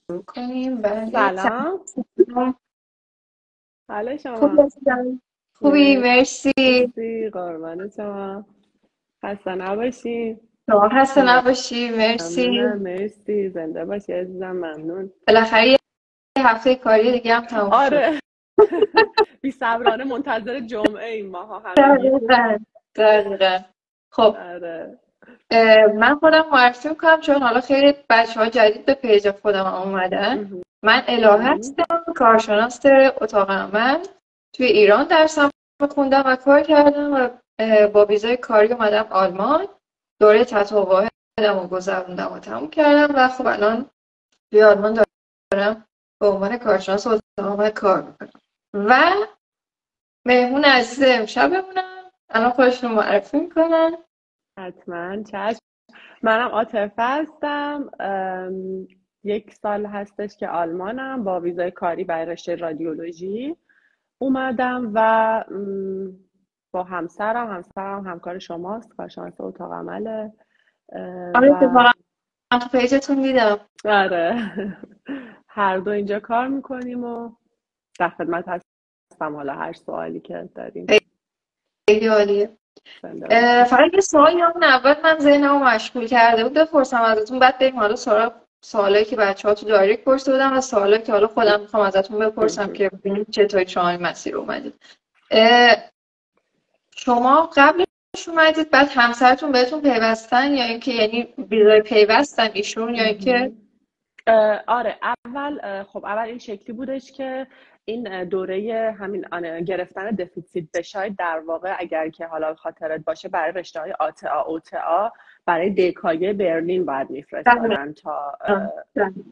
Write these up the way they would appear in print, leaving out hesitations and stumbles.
کنیم. بله سلام. سلام. حالا خوب شما؟ هستم. خوبی؟ مرسی. مرسی، قربان شما. خسته نباشی. شما خسته نباشی. مرسی. ممنونم. مرسی، زنده باشی عزیزم. ممنون. بالاخره یه هفته کاری دیگه هم تموم شد. آره. بی صبرانه منتظر جمعه این ماها همگی. دقیقا دقیقا. خب آره. من خودم معرفی میکنم چون حالا خیلی بچه ها جدید به پیج خودم اومدن. مهم. من الهه مهم. هستم، کارشناس اتاق عمل توی ایران درسم خوندم و کار کردم و با ویزای کاری اومدم آلمان. دوره تطابق رو گذروندم و تموم کردم و خب الان توی آلمان دارم به عنوان کارشناس اتاق عمل کار میکنم. و مهمون عزیز امشبمونم الان خودشون رو معرفی میکنن. حتما چشم. منم عاطفه هستم. 1 سال هستش که آلمانم با ویزای کاری برای رشته رادیولوژی اومدم و با همسرم همکار شماست، کارشناس اتاق عمله. آره و اتفاقا تو پیجتون دیدم. آره. هر دو اینجا کار میکنیم و در خدمت هستم حالا هر سوالی که داریم. خیلی عالیه. زنده باشید. فقط یه سوالی همون اول من ذهنمو مشغول کرده بود بپرسم ازتون، بعد بریم حالا سراغ سوالایی که بچه‌ها تو دایرکت پرسیده بودن و سوالایی که حالا خودم میخوام ازتون بپرسم که ببینیم چطوری شما این مسیر اومدید. شما قبلش اومدید بعد همسرتون بهتون پیوستن یا اینکه یعنی ویزای پیوستن ایشون یا اینکه؟ آره، اول این شکلی بودش که این دوره همین گرفتن دفیسیت بشاید در واقع اگر که حالا خاطرت باشه برای رشته های اوتا برای دکایه برلین باید میفرستادن تا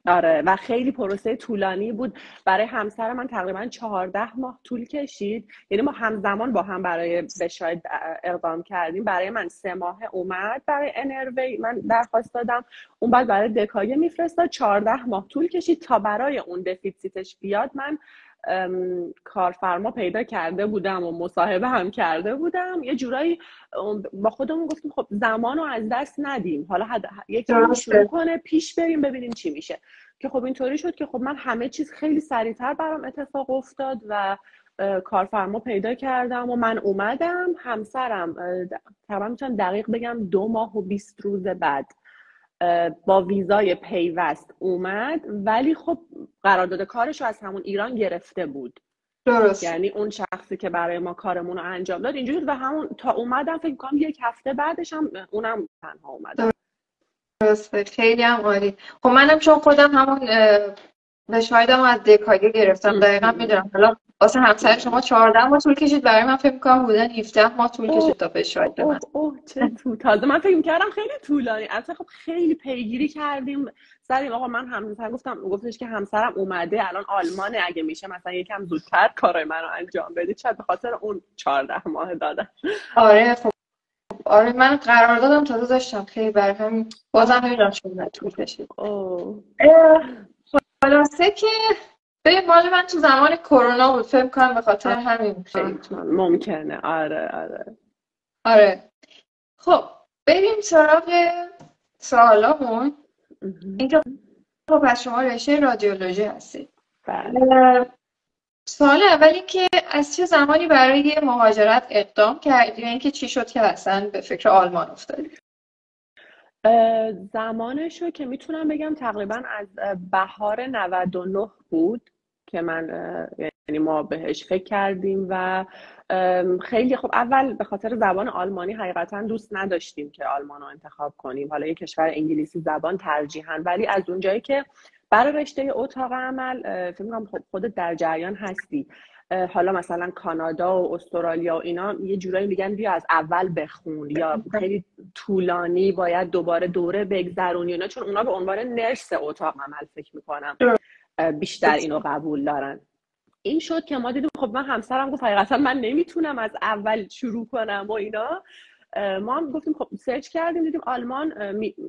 آره، و خیلی پروسه طولانی بود. برای همسر من تقریبا 14 ماه طول کشید، یعنی ما همزمان با هم برای بشاید اقدام کردیم. برای من 3 ماه اومد برای انروی من درخواست دادم، اون بعد برای دکایه میفرستاد. 14 ماه طول کشید تا برای اون دفیسیتش بیاد. من کارفرما پیدا کرده بودم و مصاحبه هم کرده بودم. یه جورایی با خودمون گفتیم خب زمانو از دست ندیم، حالا یک کمی شروع کنه پیش بریم ببینیم چی میشه. که خب اینطوری شد که خب من همه چیز خیلی سریعتر برام اتفاق افتاد و کارفرما پیدا کردم و من اومدم. همسرم تقریبا میتونم دقیق بگم 2 ماه و 20 روز بعد با ویزای پیوست اومد، ولی خب قرارداد کارش رو از همون ایران گرفته بود. درست. یعنی اون شخصی که برای ما کارمون رو انجام داد اینجوری و همون تا اومدم فکر کنم 1 هفته بعدش هم اونم تنها اومدم. درسته، خیلی هم عالی. خب منم چون خودم همون به شایدم از دکایه گرفتم دقیقا میدونم. حالا واسه همسر شما 14 ماه طول کشید، برای من فکر میکنم بودن 17 ماه طول کشید تا به شاید من. چه تازه من فکر میکردم خیلی طولانی. اصلا خب خیلی پیگیری کردیم سر آقا. من همسر گفتش که همسرم اومده الان آلمانه، اگه میشه مثلا یکم زودتر کارای منو انجام بدید. شاید به خاطر اون 14 ماه دادن. آره خب آره من قرار دادم تازه داشتم خیلی برای همین بازم نمیدونم چون طول کشید. خلاصه که به مال من تو زمان کرونا بود، فکر کنم به خاطر همین خیلی ممکنه. آره. خب بریم سراغ سوالامون. اینکه خب از شما رشته رادیولوژی هستید. بله. سوال اولی که از چه زمانی برای مهاجرت اقدام کردید یا اینکه چی شد که اصلا به فکر آلمان افتادید؟ زمانشو که میتونم بگم تقریبا از بهار 99 بود که من یعنی ما بهش فکر کردیم و خیلی خب اول به خاطر زبان آلمانی حقیقتا دوست نداشتیم که آلمان رو انتخاب کنیم، حالا یه کشور انگلیسی زبان ترجیحاً. ولی از اونجایی که برای رشته اتاق عمل فکر می‌کنم خب خودت در جریان هستی، حالا مثلا کانادا و استرالیا و اینا یه جورایی میگن بیا از اول بخون یا خیلی طولانی باید دوباره دوره بگذرونی اینا، چون اونا به عنوان نرس اتاق عمل فکر میکنم بیشتر اینو قبول دارن. این شد که ما دیدیم خب من همسرم گفت حقیقتا من نمیتونم از اول شروع کنم و اینا. ما هم گفتیم خب سرچ کردیم دیدیم آلمان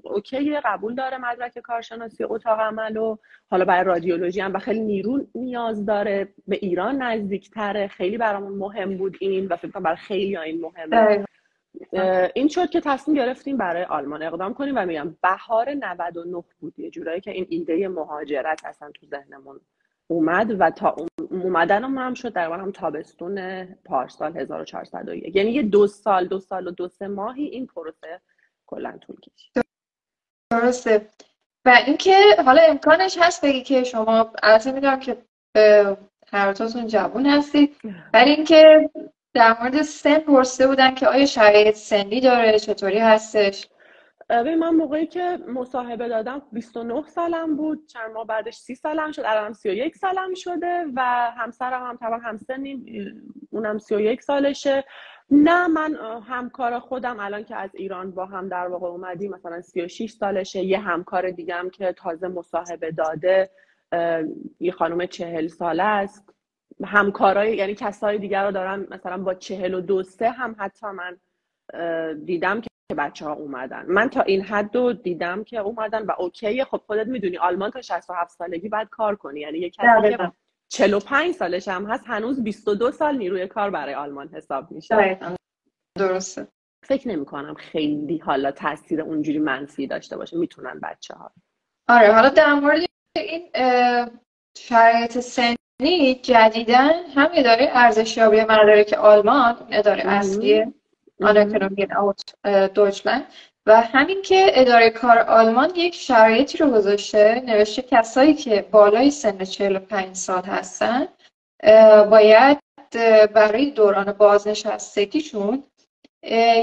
اوکی قبول داره مدرک کارشناسی اتاق عمل و حالا برای رادیولوژی هم و خیلی نیرو نیاز داره، به ایران نزدیکتره. خیلی برامون مهم بود این و فکر کنم برای خیلی این مهمه. این شد که تصمیم گرفتیم برای آلمان اقدام کنیم و میگم بهار 99 بود یه جورایی که این ایده مهاجرت اصلا تو ذهنمون اومد و تا اومدنمون هم شد در هم تابستون پارسال 1401. یعنی یه 2 سال و 2-3 ماهی این پروسه کلا طول کشید. درسته. و اینکه حالا امکانش هست بگی که شما البته میدونم که هر دوتون جوون هستید، ولی اینکه در مورد سن پرسیده بودن که آیا شرایط سنی داره، چطوری هستش؟ من موقعی که مصاحبه دادم 29 سالم بود، چند ماه بعدش 30 سالم شد، الان 31 سالم شده و همسرم هم طبعا همسنیم، اونم 31 سالشه. نه من همکار خودم الان که از ایران با هم در واقع اومدیم مثلا 36 سالشه، یه همکار دیگم که تازه مصاحبه داده یه خانم 40 ساله است. همکارای یعنی کسای دیگر رو دارم مثلا با 42-43 هم حتی من دیدم که بچه ها اومدن. من تا این حد رو دیدم که اومدن و اوکیه. خب خودت میدونی آلمان تا 67 سالگی باید کار کنی، یعنی یه کسی که 45 سالش هم هست هنوز 22 سال نیروی کار برای آلمان حساب میشه. درسته. فکر نمی کنم خیلی حالا تاثیر اونجوری منفی داشته باشه، میتونن بچه ها. آره حالا در مورد این شرایط سنی جدیدن هم اداره ارزشیابی مدارک آلمان، اداره اصلی آناکرونومی دویچلند، و همین که اداره کار آلمان یک شرایطی رو گذاشته، نوشته کسایی که بالای سن 45 سال هستن باید برای دوران بازنشستگیشون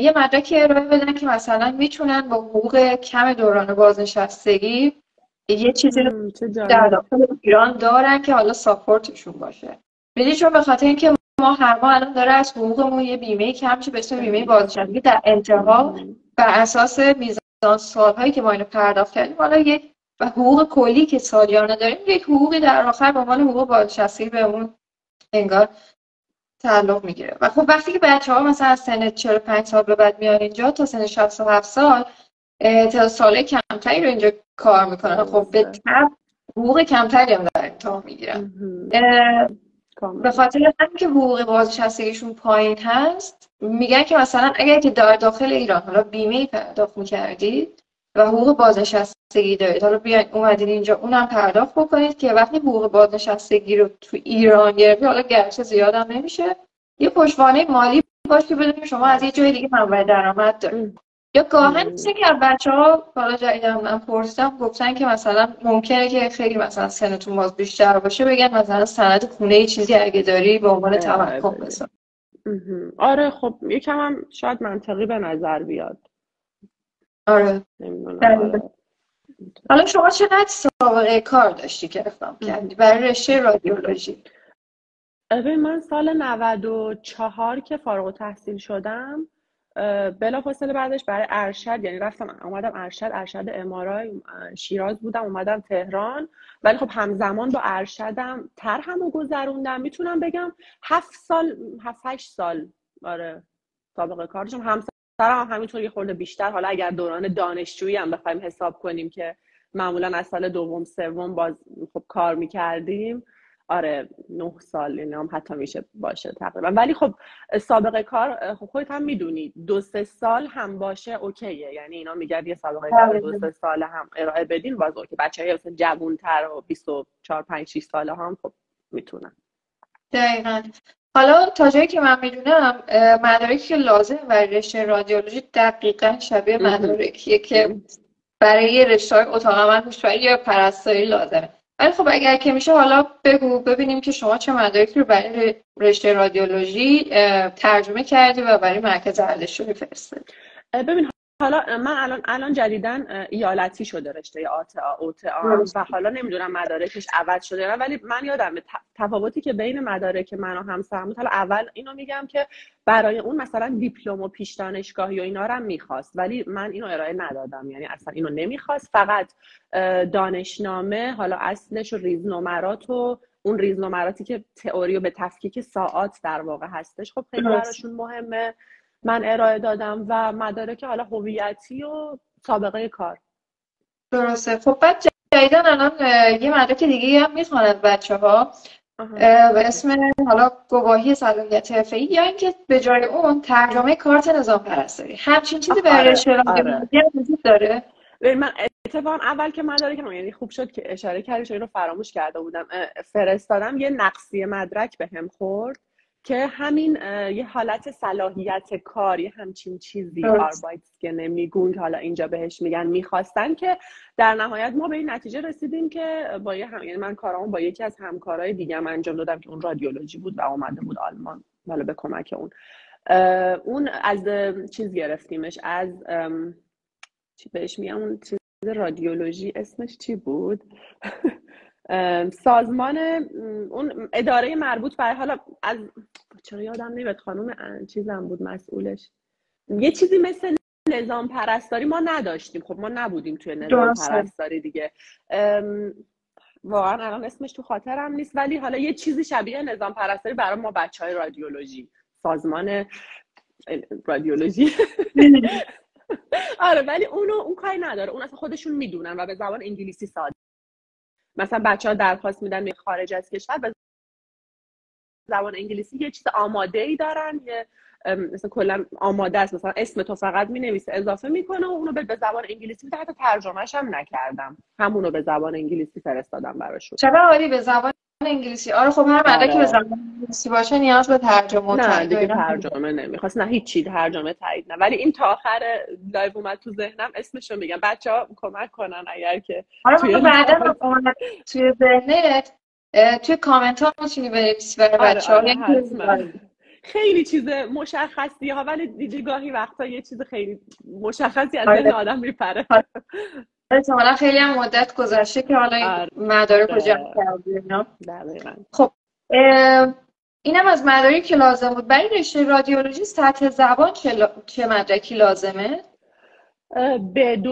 یه مدرکی ارائه بدن که مثلا میتونن با حقوق کم دوران بازنشستگی یه چیزی رو در داخل ایران دارن که حالا ساپورتشون باشه. میدونی چون به خاطر اینکه ما هر ماه الان داره از حقوقمون یه بیمه کم میشه به اسم بیمه بازنشستگی، در انتها بر اساس میزان سالهایی که ما اینو پرداخت کردیم حالا یک و حقوق کلی که سالیانه داریم یک حقوقی در آخر به عنوان حقوق بازنشستگی بهمون انگار تعلق میگیره. و خب وقتی که بچه‌ها مثلا از سن 45 سال به بعد میان اینجا تا سن 67 سال تا سال کمتری رو اینجا کار میکنن، خب به طب حقوق کمتری هم در امتحان میگیرن. به خاطر همین که حقوق بازنشستگیشون پایین هست میگن که مثلا اگر که در داخل ایران حالا بیمه پرداخت میکردید و حقوق بازنشستگی دارید، حالا بیاین اومدین اینجا اونم پرداخت بکنید که وقتی حقوق بازنشستگی رو تو ایران گرفتی، حالا گرچه زیادم نمیشه، یه پشتوانه مالی باشه بدونید شما از یه جای دیگه منبع درآمد دارید. یا گاهن میشه که بچه‌ها حالا جدیداً من پرسیدم گفتن که مثلا ممکنه که خیلی مثلا سنتون باز بیشتر باشه بگن مثلا سند خونه ای چیزی اگه داری به عنوان تمکن بذار. آره خب یکم هم شاید منطقی به نظر بیاد. آره. حالا شما چقدر سابقه کار داشتی که اقدام کردی برای رشته رادیولوژی؟ من سال 94 که فارغ التحصیل شدم بلافاصله بعدش برای ارشد، یعنی اومدم ارشد امارای شیراز بودم، اومدم تهران، ولی خب همزمان با ارشدم طرحمو گذروندم. میتونم بگم 7-8 سال آره سابقه کار داشتم. همسرم همینطور یه خورده بیشتر، حالا اگر دوران دانشجویی هم بخوایم حساب کنیم که معمولا از سال دوم سوم باز خب کار میکردیم، آره 9 سال این هم حتی میشه باشه تقریبا. ولی خب سابقه کار خب خودت هم میدونی 2-3 سال هم باشه اوکیه، یعنی اینا میگن یه سابقه کار 2-3 سال هم ارائه بدین باز اوکی. بچه‌ها مثلا جوان‌تر و 24-5-6 ساله هم خب میتونن. دقیقاً. حالا تا جایی که من میدونم مدارکی که لازم برای رشته رادیولوژی دقیقاً شبیه مدارکیه که برای رشته‌های اتاق عمل هوشیاری یا پرستاری لازمه. ولی خب اگر که میشه حالا بگو ببینیم که شما چه مدارکی رو برای رشته رادیولوژی ترجمه کردی و برای مرکز ارزشیابی فرستادی. ببین حالا من الان جدیداً ایالتی شده رشته OTA و حالا نمیدونم مدارکش عوض شده نه، ولی من یادم تفاوتی که بین مدارک من و همسرم بود. حالا اول اینو میگم که برای اون مثلا دیپلم و پیش دانشگاهی و اینا رو هم میخواست، ولی من اینو ارائه ندادم، یعنی اصلا اینو نمیخواست، فقط دانشنامه حالا اصلش و ریزنمرات و اون ریزنمراتی که تئوری و به تفکیک ساعات در واقع هستش خب خیلی براشون مهمه، من ارائه دادم و مدارک حالا هویتی و سابقه کار. درسته. خب بعد جدیدن الان یه مدرک دیگه هم میخوان از بچه‌ها به اسم حالا گواهی صلاحیت حرفه‌ای، یا اینکه به جای اون ترجمه کارت نظام پرستاری. همچین چیزی برای رشته رادیولوژی وجود داره؟ من اتفاقا اول که مدارک یعنی خوب شد که اشاره کردی، چون اینو فراموش کرده بودم. فرستادم یه نقصی مدرک بهم خورد که همین یه حالت صلاحیت کار، یه همچین چیزی آربایتسگنه میگون که حالا اینجا بهش میگن، میخواستن که در نهایت ما به این نتیجه رسیدیم که با یعنی من کارامو با یکی از همکارای دیگه‌ام انجام دادم که اون رادیولوژی بود و اومده بود آلمان، حالا به کمک اون از چیز گرفتیمش، از چی بهش میگم، اون چیز رادیولوژی اسمش چی بود؟ سازمان، اون اداره مربوط به، حالا از چرا یادم نمیاد، خانم چیزم بود مسئولش، یه چیزی مثل نظام پرستاری ما نداشتیم. خب ما نبودیم توی نظام پرستاری دیگه، واقعا الان اسمش تو خاطرم نیست، ولی حالا یه چیزی شبیه نظام پرستاری برای ما بچهای رادیولوژی، سازمان رادیولوژی. آره، ولی اون کاری نداره، اون اصلا خودشون میدونن و به زبان انگلیسی ساده. مثلا بچه‌ها درخواست میدن خارج از کشور، به زبان انگلیسی یه چیز آماده‌ای دارن، یه مثلا کلا آماده است، مثلا اسم تو فقط مینویسه اضافه میکنه و اونو به زبان انگلیسی میده. حتی ترجمه‌ش هم نکردم، همونو به زبان انگلیسی فرستادم براشون. چرا عالی، به زبان انگلیسی. آره خب هر مدرکی به زبان انگلیسی باشه نیاز به ترجمه نه دیگه ترجمه نمیخواست، نه هیچ ترجمه تایید نه. ولی این تا آخر لایو اومد تو ذهنم، اسمشو میگم، بچه‌ها کمک کنن اگر که آره بعدا اومد توی ذهنت، توی کامنت ها میتونی بنویسی برای بچه‌ها. خیلی چیز مشخصی ها، ولی دیگه گاهی وقتا یه چیز خیلی مشخصی از ذهن آدم میپره. احتمالاً خیلی هم مدت گذشته که حالا این مدارک رو جمع کردیم. خب اینم از مدارکی که لازم بود. برای رشته رادیولوژی سطح زبان چه مدرکی لازمه؟ B2،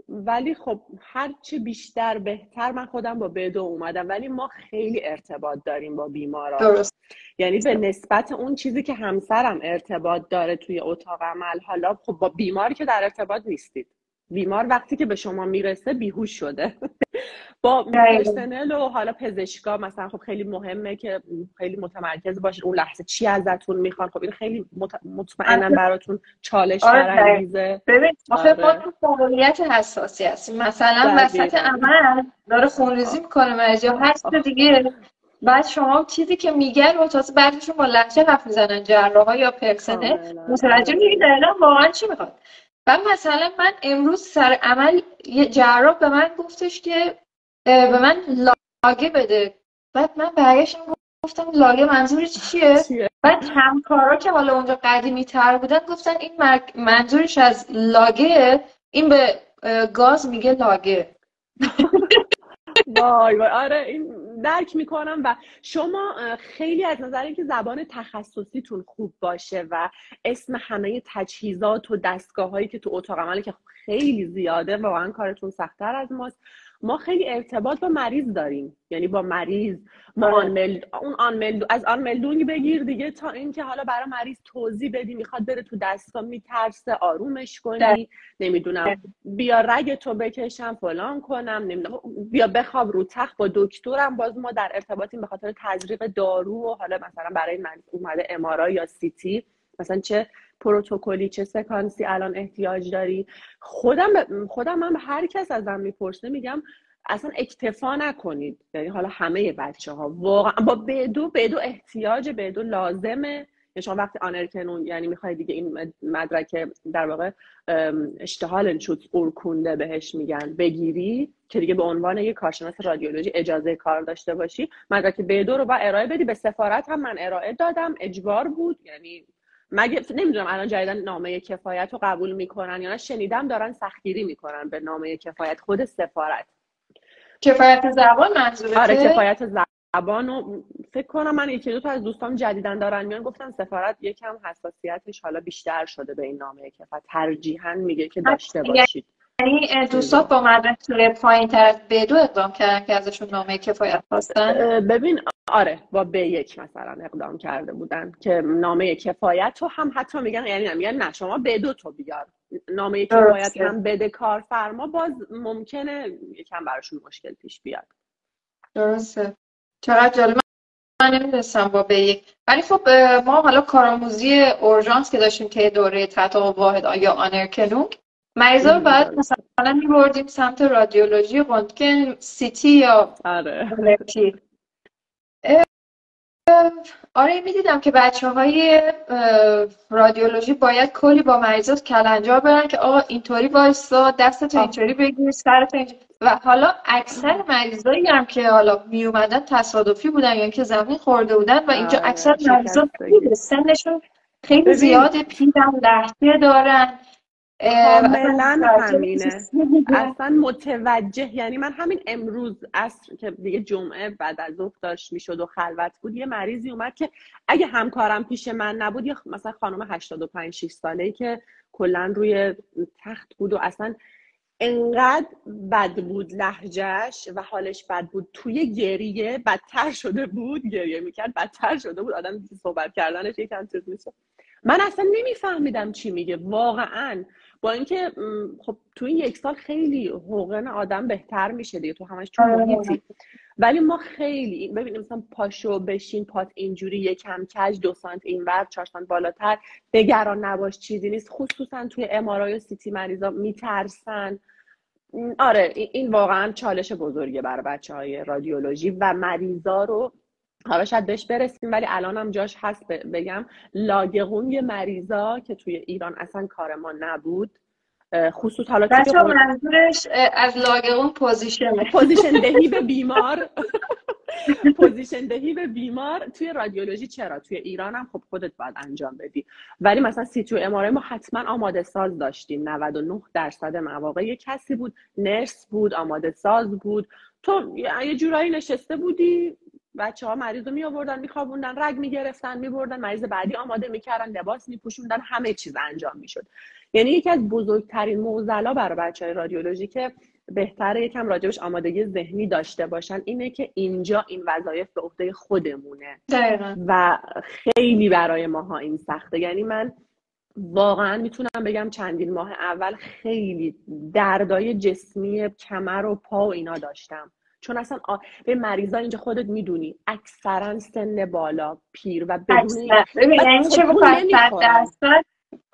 ولی خب هرچی بیشتر بهتر. من خودم با B2 اومدم، ولی ما خیلی ارتباط داریم با بیمارا. درست. یعنی به نسبت اون چیزی که همسرم ارتباط داره توی اتاق عمل، حالا خب با بیمار که در ارتباط نیستید. بیمار وقتی که به شما میرسه بیهوش شده. با پرسنل و حالا پزشکا مثلا خب خیلی مهمه که خیلی متمرکز باشید اون لحظه چی ازتون میخوان. خب این خیلی مطمئنا براتون چالش برانگیزه. ببین آخه ما تو فعالیت حساسی هستیم، مثلا وسط عمل داره خونریزی میکنه مریض یا هر چیز دیگه، بعد شما چیزی که میگن و تازه بعدشون با لهجه حرف میزنن جراحا یا پرسنل، متوجه میشید دقیقاً واقعا چی میخواد. و مثلا من امروز سر عمل یه جراح به من گفتش که به من لاگه بده، بعد من برگشتم گفتم لاگه منظورش چیه؟ بعد همکارا که حالا اونجا قدیمی تر بودن گفتن این منظورش از لاگه، این به گاز میگه لاگه. وای آره این درک میکنم. و شما خیلی از نظر اینکه زبان تخصصیتون خوب باشه و اسم همه تجهیزات و دستگاه هایی که تو اتاق عمل که خیلی زیاده، واقعا کارتون سخت‌تر از ماست. ما خیلی ارتباط با مریض داریم، یعنی با مریض ما از آن ملدونگ بگیر دیگه تا اینکه حالا برای مریض توضیح بدی، میخواد بره تو دستگاه میترسه آرومش کنی، نمیدونم بیا رگ تو بکشم فلان کنم، نمیدونم بیا بخواب رو تخت. با دکترم باز ما در ارتباطیم به خاطر تزریق دارو و حالا مثلا برای مریض اومده MRI یا CT مثلا چه پروتکلی چه سکانسی الان احتیاج داری. خودم من به هر کس ازم میپرسه میگم اصلا اکتفا نکنید، یعنی حالا همه بچه‌ها واقعا با B2 احتیاج B2 لازمه. یعنی شما وقتی آنرکنون یعنی میخوای دیگه این مدرک در واقع اشتهالن شد اورکونده بهش میگن بگیری که دیگه به عنوان یک کارشناس رادیولوژی اجازه کار داشته باشی، مدرک B2 رو با ارائه بدی. به سفارت هم من ارائه دادم، اجبار بود. یعنی مگه نمیدونم الان جدیدن نامه کفایت رو قبول میکنن یا نه، شنیدم دارن سختگیری میکنن به نامه کفایت خود سفارت. کفایت زبان منظورته؟ آره کفایت زبان رو فکر کنم من یکی دو تا از دوستام جدیدن دارن میان گفتن سفارت یکم حساسیتش حالا بیشتر شده به این نامه کفایت، ترجیحاً میگه که داشته باشید. یعنی دوستان با مدرک پایین تر از B2 اقدام کردن که ازشون نامه کفایت خواستن؟ ببین آره با B1 مثلا اقدام کرده بودن که نامه کفایت رو هم حتی میگن، یعنی میگن نه شما B2 تو بیار، نامه کفایت هم بده کارفرما، باز ممکنه یکم براشون مشکل پیش بیاد. درسته. چقدر جالب. من نمیدونستم با به ولی خب ما حالا کارآموزی اورژانس که داشتیم که دوره تطابق واحد یا آنرکنونگ مریضا رو باید مثلا می‌بردیم سمت رادیولوژی رنتگن سیتی یا آره الکتری. آره میدیدم که بچه‌های رادیولوژی باید کلی با مریضات کلنجار برن که آقا اینطوری وایسا، دستتو اینطوری بگیر، سرتو اینطوری. و حالا اکثر مریضایی هم که حالا می اومدن تصادفی بودن یا اینکه زمین خورده بودن و اینجا اکثر مریضا سنشون خیلی زیاده، پیرن، لحظه دارن. کاملا همینه، اصلا متوجه. یعنی من همین امروز عصر که دیگه جمعه بعد از ظهر داشت میشد و خلوت بود، یه مریضی اومد که اگه همکارم پیش من نبود، یه مثلا خانم 85 6 ساله‌ای که کلا روی تخت بود و اصلا انقدر بد بود لهجهش و حالش بد بود، توی گریه بدتر شده بود، گریه میکرد بدتر شده بود، آدم صحبت کردنش یکم چیز میشه. من اصلا نمیفهمیدم چی میگه واقعا، با اینکه خب تو این یک سال خیلی حقن آدم بهتر میشه دیگه، تو همش تو محیطی، ولی ما خیلی ببینیم مثلا پاشو بشین، پات اینجوری یکم کج، 2 سانت اینور 4 سانت بالاتر، نگران نباش چیزی نیست. خصوصا توی ام‌آرآی و سیتی مریضا میترسن. آره این واقعا چالش بزرگه برای بچه‌های رادیولوژی و مریضا رو. حالا شاید بهش برسیم، ولی الان هم جاش هست بگم لاگقون مریضا که توی ایران اصلا کار ما نبود، خصوص حالا بچه منظورش از لاگقون پوزیشن دهی به بیمار پوزیشن دهی به بیمار توی رادیولوژی. چرا توی ایران هم خب خودت باید انجام بدی، ولی مثلا سیتی و ام‌آرآی ما حتما آماده ساز داشتیم. 99% مواقع یه کسی بود، نرس بود، آماده ساز بود، تو یه جورایی نشسته بودی، بچه‌ها مریض رو می آوردن، میخوابوندن، رگ میگرفتن، میبردن، مریض بعدی آماده میکردن، لباس میپوشوندن، همه چیز انجام میشد. یعنی یکی از بزرگترین معضلا برای بچه‌های رادیولوژی که بهتره یکم راجبش آمادگی ذهنی داشته باشن اینه که اینجا این وظایف به عهده خودمونه و خیلی برای ماها این سخته. یعنی من واقعا میتونم بگم چندین ماه اول خیلی دردای جسمی کمر و پا و اینا داشتم، چون اصلا به مریضا اینجا خودت میدونی اکثرا سن بالا، پیر و بدون یعنی چه درصد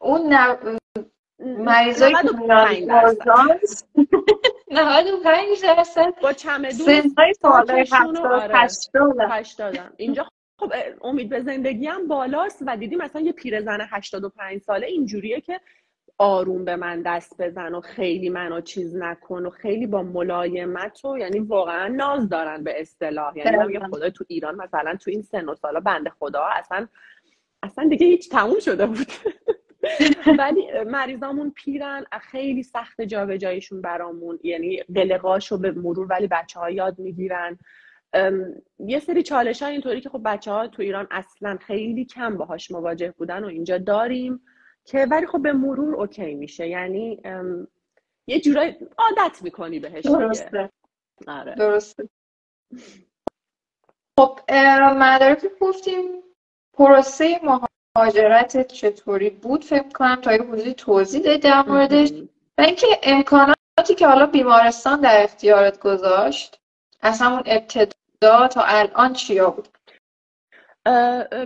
اون مریضایی که میرن اورژانس 95% با چمدون سنهای بالای 80 اینجا. خب امید به زندگی هم بالاست و دیدی مثلا یه پیرزن 85 ساله اینجوریه که آروم به من دست بزن و خیلی منو چیز نکن و خیلی با ملایمت و یعنی واقعا ناز دارن به اصطلاح. یعنی من میگم خدای تو ایران مثلا تو این سن و سالا بنده خدا اصلا دیگه هیچ تموم شده بود ولی مریضامون پیرن، خیلی سخت جابجاییشون برامون، یعنی قلقاشو به مرور ولی بچه‌ها یاد میگیرن. یه سری چالش‌ها اینطوری که خب بچه‌ها تو ایران اصلا خیلی کم باهاش مواجه بودن و اینجا داریم که ولی خب به مرور اوکی میشه، یعنی یه جورایی عادت میکنی بهش. درسته. آره. درسته. خب مدارک گفتیم، پروسه مهاجرت چطوری بود؟ فکر کنم تا یه حدودی توضیح دادی در موردش و اینکه امکاناتی که حالا بیمارستان در اختیارت گذاشت از همون ابتدا تا الان چیا بود؟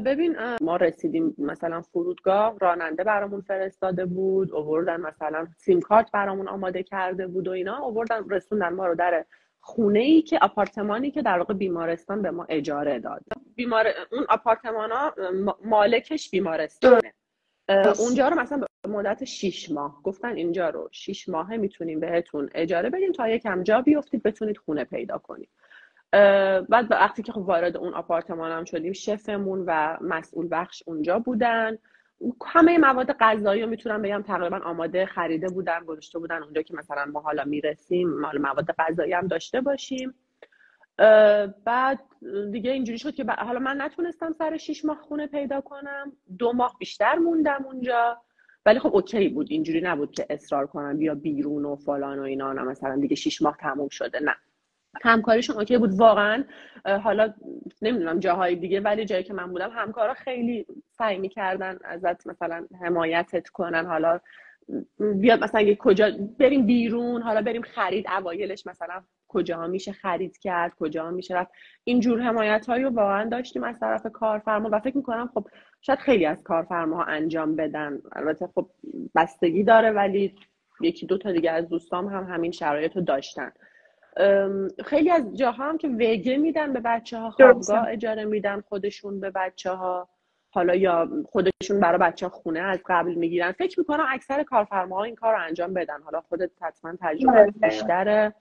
ببین ما رسیدیم مثلا فرودگاه، راننده برامون فرستاده بود، آوردن مثلا سیم کارت برامون آماده کرده بود و اینا، آوردن رسوندن ما رو در خونه‌ای که آپارتمانی که در واقع بیمارستان به ما اجاره داد. اون آپارتمانا مالکش بیمارستانه. اونجا رو مثلا به مدت 6 ماه گفتن اینجا رو 6 ماهه میتونیم بهتون اجاره بدیم تا یکم جا بیافتید بتونید خونه پیدا کنید. بعد وقتی که خب وارد اون آپارتمان هم شدیم، شفمون و مسئول بخش اونجا بودن، همه مواد غذایی رو میتونم بگم تقریبا آماده خریده بودن، گذاشته بودن اونجا که مثلا ما حالا میرسیم مواد غذایی هم داشته باشیم. بعد دیگه اینجوری شد که حالا من نتونستم سر 6 ماه خونه پیدا کنم، 2 ماه بیشتر موندم اونجا، ولی خب اوکی بود، اینجوری نبود که اصرار کنم بیا بیرون و فلان و اینا، نه مثلا دیگه 6 ماه تموم شده، نه، همکاریشون اوکی بود واقعا. حالا نمیدونم جاهای دیگه، ولی جایی که من بودم همکارا خیلی سعی می‌کردن ازت مثلا حمایتت کنن، حالا بیاد مثلا کجا بریم بیرون، حالا بریم خرید، اوایلش مثلا کجاها میشه خرید کرد، کجاها میشه رفت. اینجور حمایت‌هایی رو واقعا داشتیم از طرف کارفرما و فکر میکنم خب شاید خیلی از کارفرماها انجام بدن. البته خب بستگی داره، ولی یکی دو تا دیگه از دوستام هم همین شرایط رو داشتن. خیلی از جاها هم که وگه میدن به بچه‌ها، خوابگاه اجاره میدن خودشون به بچه‌ها، حالا یا خودشون برای بچه‌ها خونه از قبل میگیرن. فکر میکنم اکثر کارفرماها این کار رو انجام بدن. حالا خودت حتما تجربه بیشتره.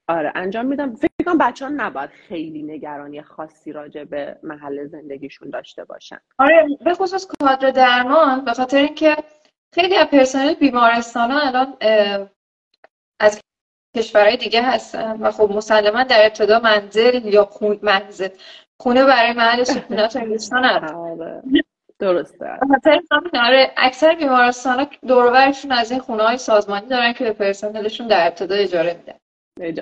آره انجام میدم. فکر کنم بچه‌ها نباید خیلی نگرانی خاصی راجع به محل زندگیشون داشته باشن. آره به خصوص کادر درمان، به خاطر اینکه خیلی از پرسنل بیمارستان‌ها الان از کشورهای دیگه هستن و خب مسلما در ابتدا منزل یا خونه برای محل سکونت دوستان آره درسته. آره اکثر بیمارستان‌ها دور و برشون از این خونه‌های سازمانی دارن که به پرسنلشون در ابتدا اجاره میدن.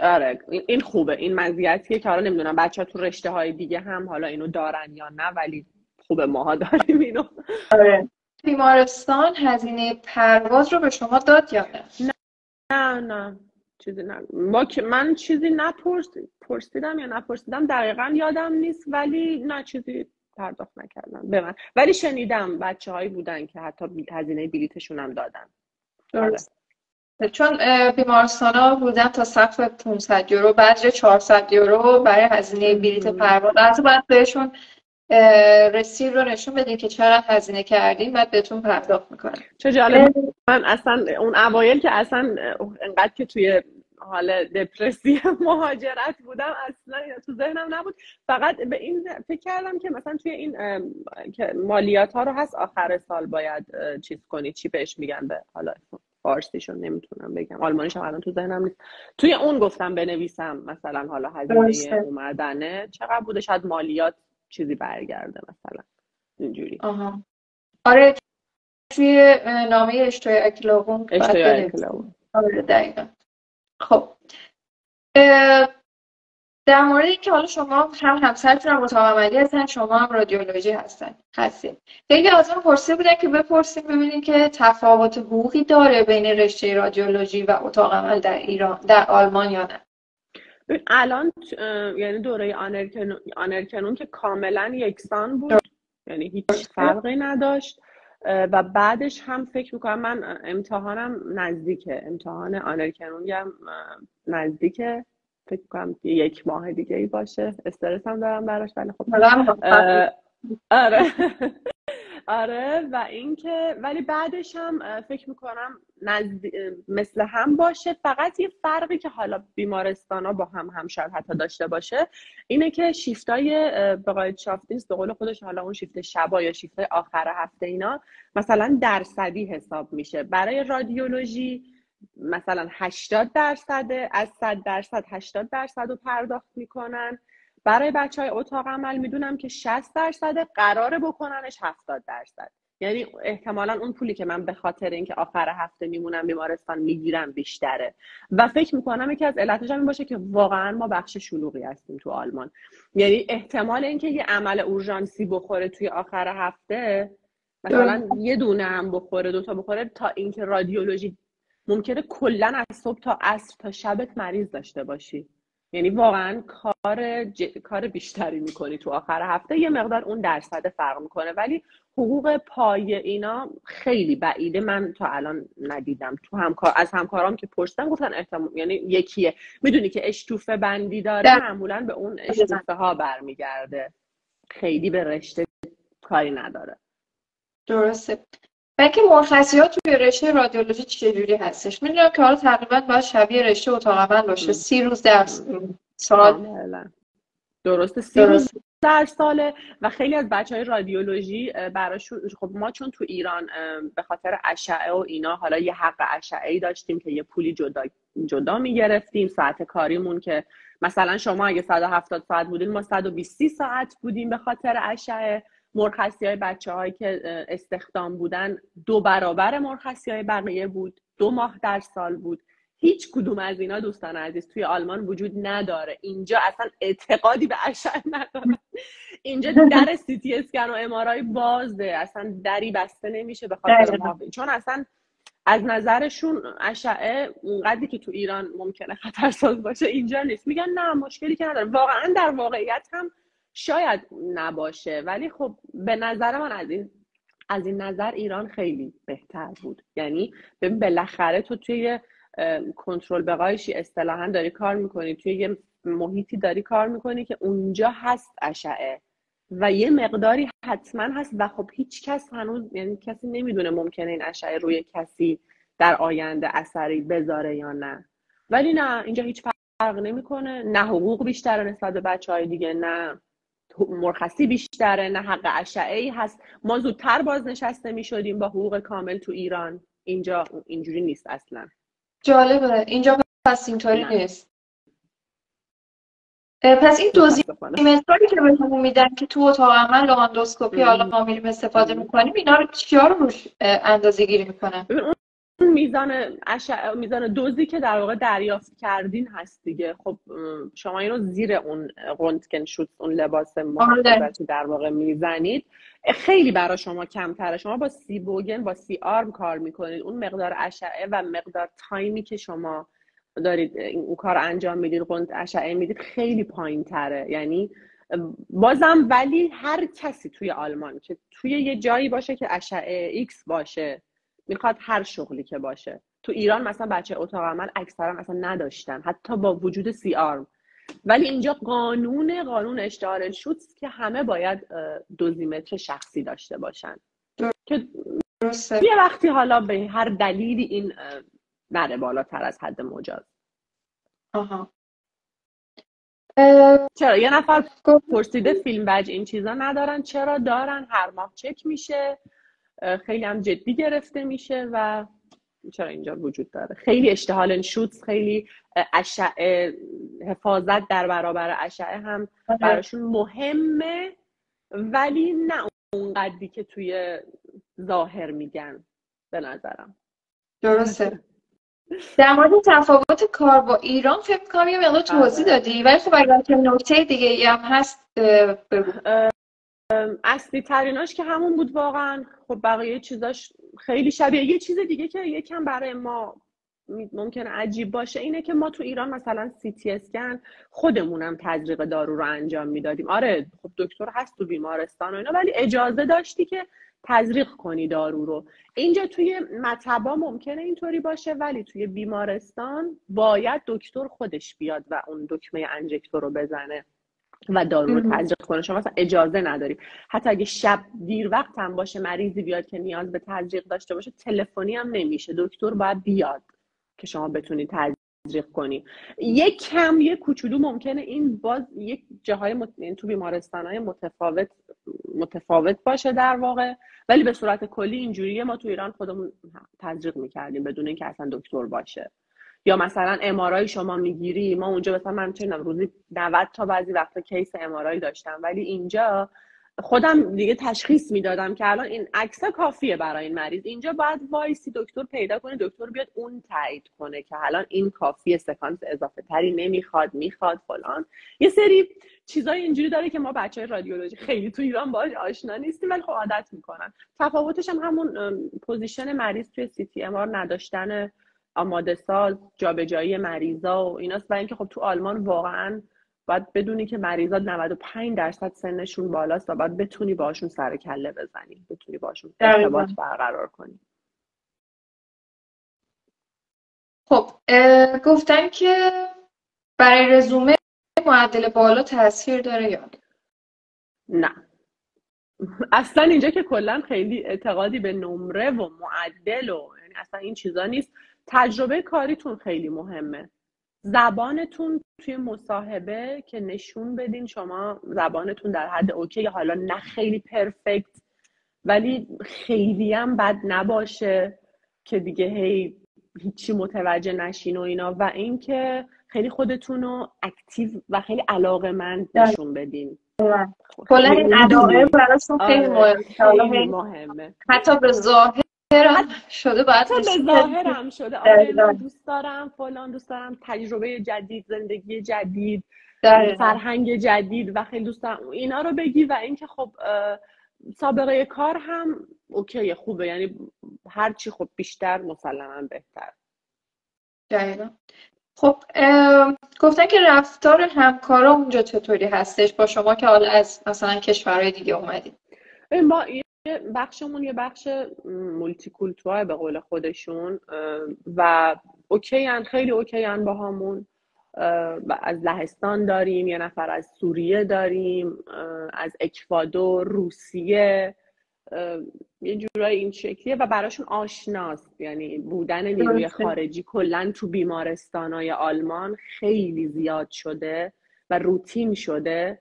آره این خوبه، این مزیتیه که حالا نمیدونم بچه‌ها تو رشته‌های دیگه هم حالا اینو دارن یا نه، ولی خوبه ماها داریم اینو. آره بیمارستان هزینه پرواز رو به شما داد یا نه؟ نه چیزی نه. من چیزی پرسیدم یا نپرسیدم دقیقاً یادم نیست، ولی نه چیزی پرداخت نکردم به من، ولی شنیدم بچه‌هایی بودن که حتی هزینه بلیتشون هم دادن. درست. چون بیمارستان‌ها بودن تا سقف 500 یورو، بعد 400 یورو برای هزینه بلیت پرواز. البته باید بهشون رسید رو نشون بدین که چقدر هزینه کردین، بعد بهتون پرداخت میکنن. چه جالب. من اصلا اون اوایل که اصلا انقدر که توی حال دپرسی مهاجرت بودم اصلا تو ذهنم نبود. فقط به این فکر کردم که مثلا توی این که مالیات ها رو هست آخر سال باید چیز کنی، چی بهش میگن به حالا فارسیشون نمیتونم بگم، آلمانیش هم الان تو ذهنم نیست. توی اون گفتم بنویسم مثلا حالا هزینه اومدنه چقدر بوده، شاید مالیات چیزی برگرده مثلا اینجوری. آره توی نامه اشتهای اکلاوون آره دقیقا. خب در مورد اینکه حالا شما هم همسرتون هم اتاق عملی هستن، شما هم رادیولوژی هستین، خیلی از من پرسیده بودن که بپرسیم ببینیم که تفاوت حقوقی داره بین رشته رادیولوژی و اتاق عمل در آلمان یا نه. الان یعنی دوره آنرکنون که کاملا یکسان بود، یعنی هیچ فرقی نداشت و بعدش هم فکر میکنم من امتحانم نزدیکه، امتحان آنرکنون هم نزدیکه، فکر کنم 1 ماه دیگه ای باشه. استرس هم دارم براش ولی خب آره و اینکه ولی بعدش هم فکر میکنم مثل هم باشه. فقط یه فرقی که حالا بیمارستانا با هم شاید حتی داشته باشه اینه که شیفتای بقایت شافتینز به قول خودش، حالا اون شیفت شبا یا شیفت آخر هفته اینا مثلا درصدی حساب میشه. برای رادیولوژی مثلا 80% از 100% 80% رو پرداخت میکنن. برای بچهای اتاق عمل میدونم که 60% قراره بکننش 70%. یعنی احتمالاً اون پولی که من به خاطر اینکه آخر هفته میمونم بیمارستان میگیرم بیشتره و فکر میکنم یکی از علتش این باشه که واقعا ما بخش شلوغی هستیم تو آلمان. یعنی احتمال اینکه یه عمل اورژانسی بخوره توی آخر هفته مثلا یه دونه هم بخوره، 2 تا بخوره، تا اینکه رادیولوژی ممکنه کلا از صبح تا عصر تا شبت مریض داشته باشی. یعنی واقعا کار بیشتری میکنی تو آخر هفته. یه مقدار اون درصد فرق میکنه ولی حقوق پای اینا خیلی بعیده. من تا الان ندیدم. از همکارام که پرسیدم گفتن احتمال یعنی یکیه. میدونی که اشتوفه بندی داره معمولا به اون اشتوفه ها برمیگرده، خیلی به رشته کاری نداره. درسته. بلکه مرخصیات توی رشته رادیولوژی چجوری هستش؟ میدونم که حالا تقریبا باید شبیه رشته اتاق عمل باشه. 30 روز در سال. درسته 30 روز در ساله و خیلی از بچهای رادیولوژی براشون خب ما چون تو ایران به خاطر اشعه و اینا حالا یه حق اشعه‌ای داشتیم که یه پولی جدا میگرفتیم. ساعت کاریمون که مثلا شما اگه 170 ساعت بودین ما 120 ساعت بودیم به خاطر اشعه. مرخصی‌های بچه‌هایی که استخدام بودن 2 برابر مرخصی‌های بقیه بود، 2 ماه در سال بود. هیچ کدوم از اینا دوستان عزیز توی آلمان وجود نداره. اینجا اصلا اعتقادی به اشعه نداره. اینجا در سی تی اسکن و ام آر آی بازه، اصلا دری بسته نمیشه به خاطر چون اصلا از نظرشون اشعه اونقدری که تو ایران ممکنه خطرساز باشه اینجا نیست. میگن نه مشکلی که نداره. واقعا در واقعیت هم شاید نباشه، ولی خب به نظر من از این نظر ایران خیلی بهتر بود. یعنی ببین بالاخره تو توی کنترل بقایشی اصطلاحاً داری کار میکنی، توی یه محیطی داری کار میکنی که اونجا هست اشعه و یه مقداری حتما هست و خب هیچ کس هنوز، یعنی کسی نمیدونه ممکنه این اشعه روی کسی در آینده اثری بذاره یا نه. ولی نه اینجا هیچ فرق نمیکنه، نه حقوق بیشتره نسبت به بچهای دیگه، نه مرخصی بیشتره، نه حق اشعه‌ای هست. ما زودتر بازنشسته میشدیم با حقوق کامل تو ایران، اینجا اینجوری نیست اصلا. جالبه. اینجا پس اینطوری نیست. پس این دوزیمتری که بهمون میدن که تو اتاق عمل اندوسکوپی حالا ما میریم استفاده میکنیم، اینا رو چیا رو روش اندازه گیری میکنن؟ اون میزان دوزی که در واقع دریافت کردین هست دیگه. خب شما اینو زیر اون رنتگن شوت، اون لباس محافظتی در واقع میزنید، خیلی برای شما کمتره. شما با سی بوگن، با سی آرم کار میکنید، اون مقدار اشعه و مقدار تایمی که شما دارید این کار انجام میدید، رنت اشعه میدید، خیلی پایین تره. یعنی بازم ولی هر کسی توی آلمان که توی یه جایی باشه که اشعه ایکس باشه، میخواد هر شغلی که باشه. تو ایران مثلا بچه اتاق عمل اکثرا اصلا نداشتن حتی با وجود سی آرم، ولی اینجا قانون اشتعال شوت که همه باید دوزیمتر شخصی داشته باشن که یه وقتی حالا به هر دلیلی این نره بالاتر از حد مجاز. چرا یه نفر پرسیده فیلم بج این چیزا ندارن؟ چرا دارن، هر ماه چک میشه، خیلی هم جدی گرفته میشه و چرا اینجا وجود داره. خیلی اشتعال شوت، خیلی اشعه، حفاظت در برابر اشعه هم براشون مهمه، ولی نه اونقدری که توی ظاهر میگن به نظرم. درسته. در مورد تفاوت کار با ایران فکر کنم یه مقدار توضیح دادی، ولی خب اگر که نکته دیگه ای هم هست بگو. اصلی تریناش که همون بود واقعا. خب بقیه چیزاش خیلی شبیه. یه چیز دیگه که یکم برای ما ممکنه عجیب باشه اینه که ما تو ایران مثلا سی تی اسکن خودمونم تزریق دارو رو انجام میدادیم. آره خب دکتر هست تو بیمارستان و اینا، ولی اجازه داشتی که تزریق کنی دارو رو. اینجا توی مطبا ممکنه اینطوری باشه، ولی توی بیمارستان باید دکتر خودش بیاد و اون دکمه انجکتور رو بزنه و دارو رو تزریق کنه. شما مثلا اجازه نداری. حتی اگه شب دیر وقت هم باشه مریضی بیاد که نیاز به تزریق داشته باشه، تلفنی هم نمیشه، دکتر باید بیاد که شما بتونی تزریق کنی. یه کوچولو ممکنه این باز یک جاهای تو بیمارستان‌های متفاوت باشه در واقع، ولی به صورت کلی اینجوریه. ما تو ایران خودمون تزریق میکردیم بدون اینکه اصلا دکتر باشه. یا مثلا ام‌آرآی شما میگیری، ما اونجا مثلا من می‌تونم روزی 90 تا بعضی وقتا کیس ام‌آرآی داشتم، ولی اینجا خودم دیگه تشخیص میدادم که الان این عکس کافیه برای این مریض. اینجا باید وایسی دکتر پیدا کنه، دکتر بیاد اون تایید کنه که الان این کافیه، سکانس اضافه تری نمیخواد، میخواد فلان. یه سری چیزای اینجوری داره که ما بچهای رادیولوژی خیلی تو ایران باهاش آشنا نیستیم، ولی خب عادت میکنن. تفاوتش هم همون پوزیشن مریض توی سی تی ام آر نداشتن آماده ساز، جابجایی مریضا و ایناست. و اینکه خب تو آلمان واقعا باید بدونی که مریضا 95% سنشون بالاست و باید بتونی باشون سر کله بزنی، بتونی باشون ارتباط برقرار کنی. خب گفتن که برای رزومه معدل بالا تاثیر داره یا نه؟ اصلا اینجا که کلا خیلی اعتقادی به نمره و معدل و یعنی اصلا این چیزا نیست. تجربه کاریتون خیلی مهمه. زبانتون توی مصاحبه که نشون بدین شما زبانتون در حد اوکی، حالا نه خیلی پرفکت ولی خیلی هم بد نباشه که دیگه هیچی متوجه نشین و اینا. و اینکه خیلی خودتون رو اکتیو و خیلی علاقه‌مند نشون بدین. کلا این علاقه براشون خیلی مهمه. حتی به ظاهر شده باید به ظاهرم شده. آره من دوست دارم فلان، دوست دارم تجربه جدید، زندگی جدید، فرهنگ جدید و خیلی دوست دارم اینا رو بگی. و اینکه خب سابقه کار هم اوکی، خوبه، یعنی هرچی خب بیشتر مسلما بهتر. دقیقا. خب گفتن که رفتار همکارا اونجا چطوری هستش با شما که حالا از مثلا کشورهای دیگه اومدید؟ ما بخشمون یه بخش مولتی کولتورال به قول خودشون و اوکی هن، خیلی اوکی هن با همون. از لهستان داریم، یه نفر از سوریه داریم، از اکوادور، روسیه، یه جورای این شکلیه و براشون آشناست. یعنی بودن نیروی خارجی کلن تو بیمارستانای آلمان خیلی زیاد شده و روتین شده،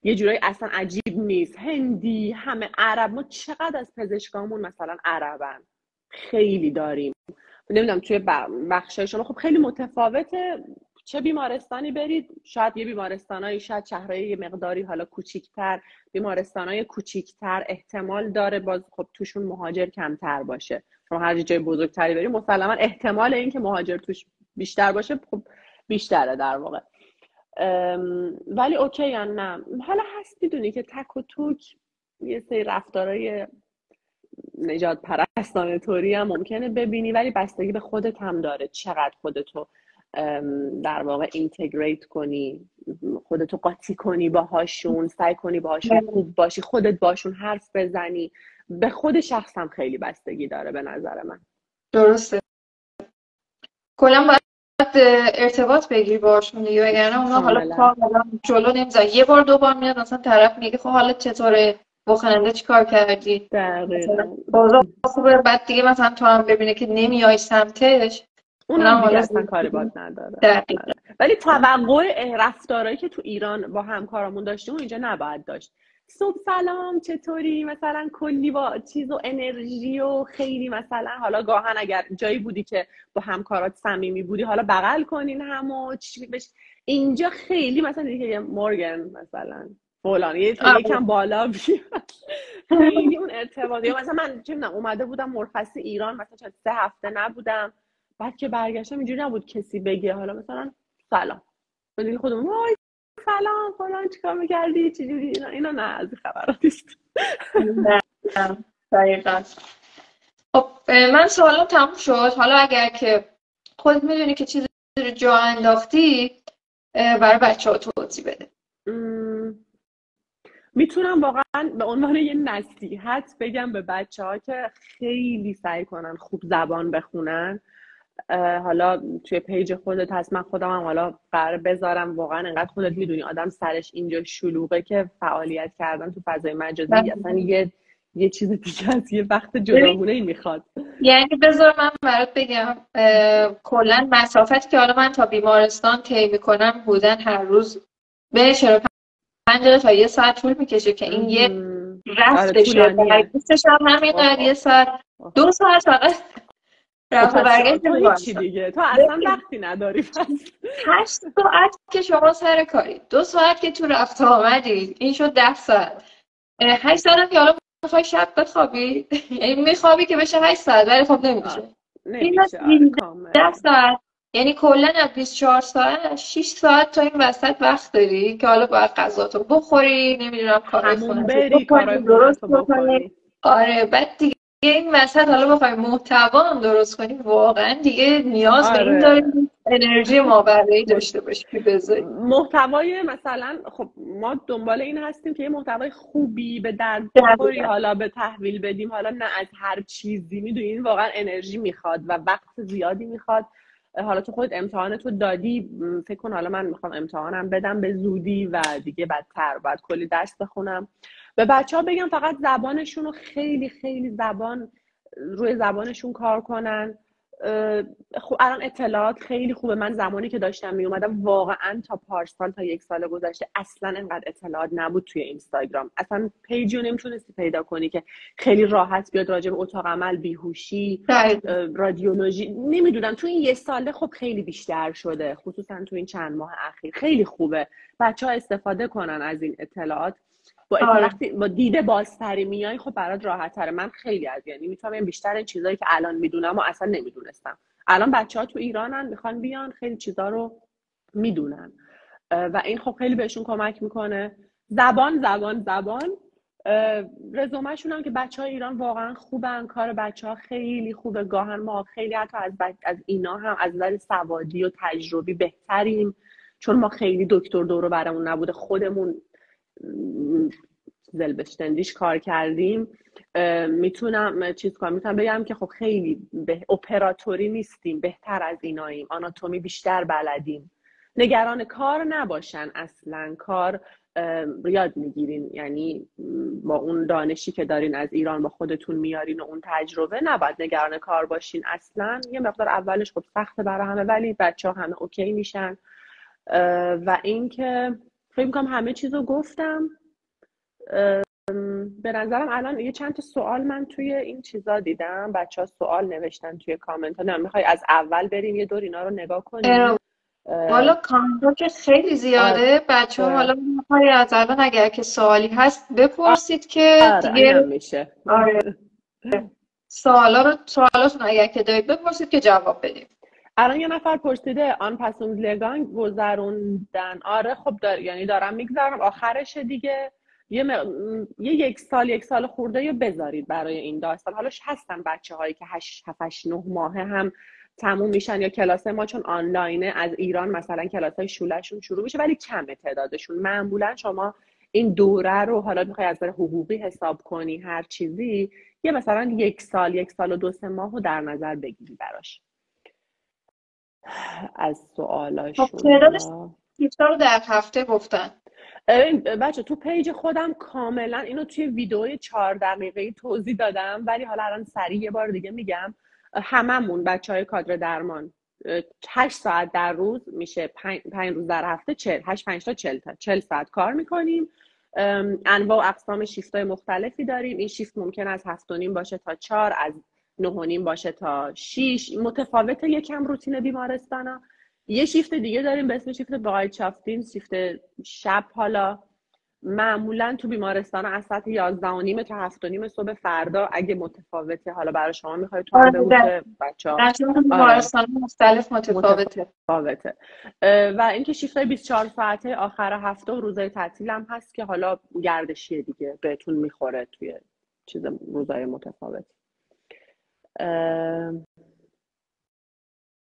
یه جورایی اصلا عجیب نیست. هندی، همه عرب. ما چقدر از پزشکامون مثلا عربن، خیلی داریم. نمیدونم توی بخشای شما خب خیلی متفاوته. چه بیمارستانی برید، شاید یه بیمارستانایی، شاید شهرهای یه مقداری حالا کوچیک‌تر، بیمارستانای کوچیک‌تر احتمال داره باز خب توشون مهاجر کمتر باشه. شما هر جای بزرگتری برید مسلما احتمال این که مهاجر توش بیشتر باشه خب بیشتره در واقع. ولی اوکی یا نه، حالا هست میدونی که تک و توک یه سری رفتارای نجات پرستانه طوری هم ممکنه ببینی، ولی بستگی به خودت هم داره چقدر خودتو در واقع اینتگریت کنی، خودتو قاطی کنی باهاشون، سعی کنی باهاشون خوب باشی، خودت باشون حرف بزنی. به خود شخص هم خیلی بستگی داره به نظر من. درسته. کلا باید ارتباط بگیری باشون دیگه، وگرنه اونا حالا جلو نمیذارن. یه بار دو بار میاد مثلا طرف میگه خب حالا چطوره، بخنده چی کار کردی، دقیقاً خوبه، بعد دیگه مثلا تو هم ببینه که نمیای سمتش، اونم دیگه اصلا کاری باد نداره. ولی توقع رفتارهایی که تو ایران با همکارامون داشتیم اینجا نباید داشت. صبح سلام چطوری، مثلا کلی با چیز و انرژی و خیلی مثلا حالا گاهن اگر جایی بودی که با همکارات صمیمی بودی حالا بغل کنین همو چی بش. اینجا خیلی مثلا دیگه مورگن مثلا فلان یکم بالا بیاد خیلی اون ارتباطی. مثلا من چه میدونم اومده بودم مرخصی ایران مثلا 3 هفته نبودم، بعد که برگشتم اینجوری نبود کسی بگه حالا مثلا سلام بدونی خودمون وای سلام فلان چیکار می‌کردی چجوری، اینا نه از خبرات نیست. نه دقیقاً. خب من سوالم تموم شد. حالا اگر که خودت میدونی که چیزی رو جا انداختی برای بچه‌ها توضیح بده. میتونم واقعا به عنوان یه نصیحت بگم به بچه‌ها که خیلی سعی کنن خوب زبان بخونن. حالا توی پیج خودت هست، من خودم هم حالا قرار بذارم. واقعا انقدر خودت میدونی آدم سرش اینجا شلوغه که فعالیت کردن تو فضای مجازی اصلا یه چیز دیگه از یه وقت جداگونه‌ای میخواد. یعنی بذار من برات بگم کلا مسافتی که حالا من تا بیمارستان طی میکنم بودن هر روز به 45 دقیقه تا 1 ساعت طول میکشه که این یه رفتشه برگشتش هم همین یه ساعت 2 ساعت فقط رفت و برگشت هیچی دیگه. تو اصلا وقتی نداری. پس 8 ساعت که شما سر کاری، 2 ساعت که تو رفت آمدی، این شد 10 ساعت. 8 ساعت هم که حالا میخوای شب بخوابی یعنی میخوابی که بشه 8 ساعت ولی خب نمیشه. نمیشه 10 ساعت یعنی کلا از 24 ساعت 6 ساعت تا این وسط وقت داری که حالا باید غذاتو بخوری، نمیدونم کارهای خونه‌ت درست بکنی. آره بعد دیگه این وسط حالا بخوای محتوا هم درست کنی واقعا دیگه نیاز به این داریم انرژی مابعدی داشته باشی که بذاری. محتوای مثلا خب ما دنبال این هستیم که یه محتوای خوبی به درد بخوری حالا به تحویل بدیم، حالا نه از هر چیزی. میدونین واقعا انرژی میخواد و وقت زیادی میخواد. حالا تو خودت امتحانتو دادی، فکر کن حالا من میخوام امتحانم بدم به زودی و دیگه بدتر باید کلی درس بخونم. به بچه‌ها بگم فقط زبانشون رو خیلی خیلی روی زبانشون کار کنن. خب الان اطلاعات خیلی خوبه. من زمانی که داشتم می اومدم واقعا تا پارسال تا 1 سال گذشته اصلا انقدر اطلاعات نبود توی اینستاگرام. اصلا پیجی رو نمیتونستی پیدا کنی که خیلی راحت بیاد راجع به اتاق عمل، بیهوشی، رادیولوژی. نمیدونم تو این 1 ساله خب خیلی بیشتر شده، خصوصا تو این چند ماه اخیر. خیلی خوبه بچه‌ها استفاده کنن از این اطلاعات. وقتی با دید بازتری میای خب برات راحت تره. من خیلی یعنی میتونم بیشتر این چیزایی که الان میدونم و اصلا نمیدونستم. الان بچه‌ها تو ایرانن میخوان بیان خیلی چیزا رو میدونن و این خب خیلی بهشون کمک میکنه. زبان رزومهشون هم که بچه‌های ایران واقعا خوبن، کار بچه‌ها خیلی خوبه، گاهن ما خیلی حتی از اینا هم از نظر سوادی و تجربی بهتریم، چون ما خیلی دکتر دور و برمون نبوده، خودمون زلبشتندیش کار کردیم. میتونم بگم که خب خیلی اپراتوری نیستیم، بهتر از ایناییم، آناتومی بیشتر بلدیم. نگران کار نباشن، اصلا کار یاد میگیرین، یعنی با اون دانشی که دارین از ایران با خودتون میارین و اون تجربه نباید نگران کار باشین اصلا. یه مقدار اولش خب سخته برای همه، ولی بچه ها همه اوکی میشن. و اینکه فکر میکنم همه چیزو گفتم. به نظرم الان یه چند تا سوال من توی این چیزا دیدم، بچه ها سوال نوشتن توی کامنت ها. میخوای از اول بریم یه دور اینا رو نگاه کنیم؟ حالا کامنت که خیلی زیاده، بچه ها حالا میخوای از الان اگر که سوالی هست بپرسید که دیگه میشه. سوالاتون اگر که دارید بپرسید که جواب بدیم. الان یه نفر پرسیده آن پسوند لگان گذروندن. آره خب یعنی دارم میگذارم آخرشه دیگه. یک سال خورده یا بذارید برای این داستان. حالا هستن بچه هایی که 7-8-9 ماه هم تموم میشن، یا کلاس ما چون آنلاینه از ایران مثلا کلاس های شولهشون شروع میشه، ولی کمه تعدادشون. معمولا شما این دوره رو حالا میخوای از نظر حقوقی حساب کنی هر چیزی، یه مثلا 1 سال و 2-3 ماه رو در نظر بگیری براش. از سوالاشون تعدادش رو در هفته گفتن. بچه تو پیج خودم کاملا اینو توی ویدئوی 4 دقیقه‌ای توضیح دادم، ولی حالا الان سریع یه بار دیگه میگم. هممون بچهای کادر درمان 8 ساعت در روز میشه 5 روز در هفته 8-5 تا 40 ساعت کار میکنیم. انواع و اقسام شیفت‌های مختلفی داریم. این شیفت ممکن از 7:30 باشه تا 4، از 9:30 باشه تا 6. متفاوته یکم روتین بیمارستانا. یه شیفت دیگه داریم به اسم شیفت بایچافتین، شیفت شب. حالا معمولا تو بیمارستان از ساعت 11:30 تا 7:30 صبح فردا. اگه متفاوته حالا برای شما میخواید تو هم بگو که بچه‌ها بیمارستان مختلف متفاوته. و اینکه شیفت 24 ساعته آخر هفته و روزهای تعطیل هم هست که حالا گردشیه دیگه، بهتون میخوره توی چیز روزهای متفاوت.